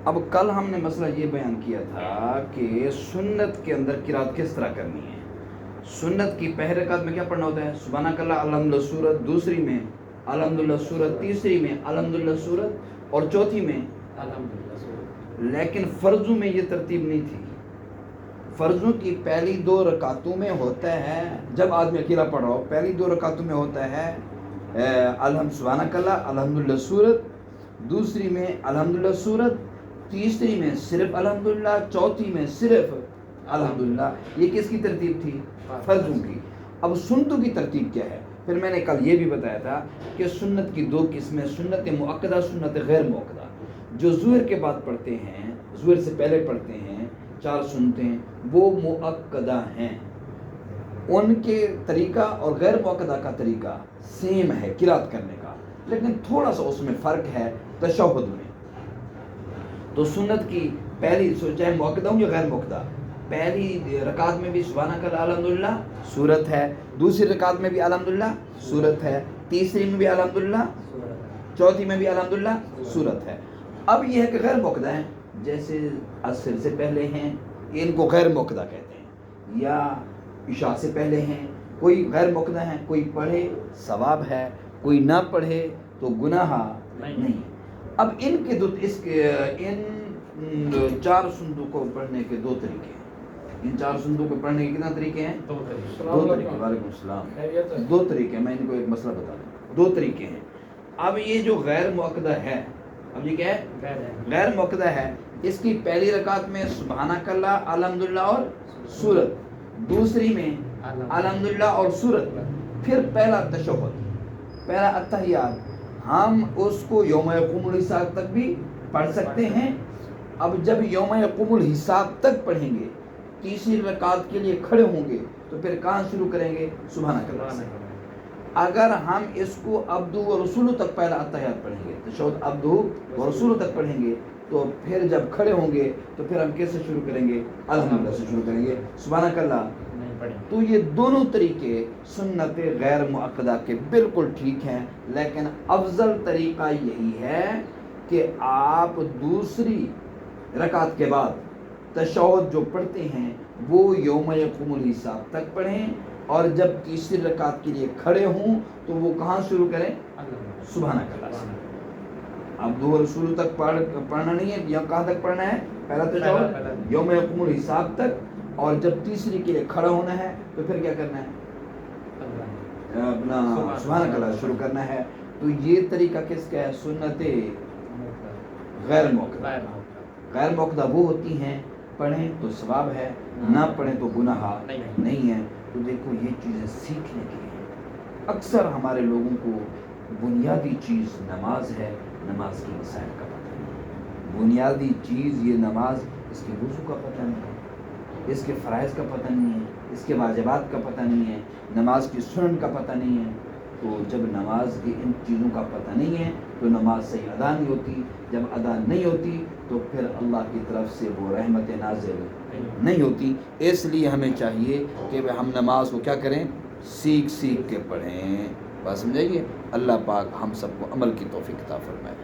اب کل ہم نے مسئلہ یہ بیان کیا تھا کہ سنت کے اندر قرات کس طرح کرنی ہے. سنت کی پہلی رکعت میں کیا پڑھنا ہوتا ہے؟ سبحانک اللہ الحمدللہ سورت، دوسری میں الحمدللہ سورت، تیسری میں الحمدللہ سورت اور چوتھی میں الحمدللہ سورت. لیکن فرضوں میں یہ ترتیب نہیں تھی. فرضوں کی پہلی 2 رکعتوں میں ہوتا ہے، جب آدمی اکیلا پڑھ رہا ہو پہلی 2 رکعتوں میں ہوتا ہے سبحانک اللہ الحمدللہ سورت، دوسری میں الحمدللہ سورت، تیسری میں صرف الحمدللہ، چوتھی میں صرف الحمدللہ. یہ کس کی ترتیب تھی؟ فرضوں کی. اب سنتوں کی ترتیب کیا ہے؟ پھر میں نے کل یہ بھی بتایا تھا کہ سنت کی 2 قسمیں، سنت مؤکدہ، سنت غیر مؤکدہ. جو ظہر کے بعد پڑھتے ہیں، ظہر سے پہلے پڑھتے ہیں 4 سنتیں، وہ مؤکدہ ہیں. ان کے طریقہ اور غیر مؤکدہ کا طریقہ سیم ہے قرات کرنے کا، لیکن تھوڑا سا اس میں فرق ہے تشہد میں. تو سنت کی پہلی چاہے مؤکدہ ہوں یا غیر مؤکدہ، پہلی رکعت میں بھی سبحانک اللہ الحمدللہ سورت ہے، دوسری رکعت میں بھی الحمدللہ سورت ہے، تیسری میں بھی الحمدللہ، چوتھی میں بھی الحمدللہ سورت ہے. اب یہ ہے کہ غیر مؤکدہ ہیں، جیسے عصر سے پہلے ہیں ان کو غیر مؤکدہ کہتے ہیں، یا عشاء سے پہلے ہیں کوئی غیر مؤکدہ ہیں. کوئی پڑھے ثواب ہے، کوئی نہ پڑھے تو گناہ نہیں. اب ان ان 4 سنتوں کو پڑھنے کے 2 طریقے ہیں. ان 4 سنتوں کو پڑھنے کے کتنا طریقے ہیں؟ 2 طریقے. وعلیکم السلام. 2 طریقے ہیں. میں ان کو ایک مسئلہ بتا دوں. 2 طریقے ہیں. اب یہ جو غیر مؤکدہ ہے، اب یہ کیا ہے؟ غیر مؤکدہ ہے. اس کی پہلی رکعت میں سبحانک اللہ الحمدللہ اور سورت، دوسری میں الحمدللہ اور سورت، پھر پہلا تشہد، پہلا اتحیات. ہم اس کو یوم یقوم الحساب تک بھی پڑھ سکتے ہیں. اب جب یوم یقوم الحساب تک پڑھیں گے، تیسری رکعت کے لیے کھڑے ہوں گے، تو پھر کہاں شروع کریں گے؟ سبحانک اللہ سے. اگر ہم اس کو عبدو و رسولو تک پہلا اتحیات پڑھیں گے، تشہد عبدو و رسولو تک پڑھیں گے، تو پھر جب کھڑے ہوں گے تو پھر ہم کیسے شروع کریں گے؟ الحمدللہ سے شروع کریں گے، سبحانک اللہ. تو یہ دونوں طریقے سنت غیر مؤکدہ کے بالکل ٹھیک ہیں، لیکن افضل طریقہ یہی ہے کہ آپ دوسری رکعت کے بعد تشہد جو پڑھتے ہیں وہ یوم یقوم الحساب تک پڑھیں، اور جب تیسری رکعت کے لیے کھڑے ہوں تو وہ کہاں شروع کریں؟ سبحانک اللہ سے. اب 2 رسول تک پڑھنا نہیں ہے، یہاں کہاں تک پڑھنا ہے؟ پہلا تشہد یوم یقوم الحساب تک، اور جب تیسری کے لیے کھڑا ہونا ہے تو پھر کیا کرنا ہے؟ اپنا سبحانک اللہ شروع کرنا ہے. تو یہ طریقہ کس کا ہے؟ سنت غیر مؤکدہ. غیر مؤکدہ وہ ہوتی ہیں پڑھیں تو ثواب ہے، نہ پڑھیں تو گناہ نہیں ہے. تو دیکھو یہ چیزیں سیکھنے کی ہیں. اکثر ہمارے لوگوں کو بنیادی چیز نماز ہے، نماز کی مسائل کا پتہ نہیں. بنیادی چیز یہ نماز، اس کے وضو کا پتہ نہیں ہے، اس کے فرائض کا پتہ نہیں ہے، اس کے واجبات کا پتہ نہیں ہے، نماز کی سنن کا پتہ نہیں ہے. تو جب نماز کی ان چیزوں کا پتہ نہیں ہے تو نماز صحیح ادا نہیں ہوتی. جب ادا نہیں ہوتی تو پھر اللہ کی طرف سے وہ رحمت نازل نہیں ہوتی. اس لیے ہمیں چاہیے کہ ہم نماز کو کیا کریں؟ سیکھ کے پڑھیں. بات سمجھائیے. اللہ پاک ہم سب کو عمل کی توفیق عطا فرمائے.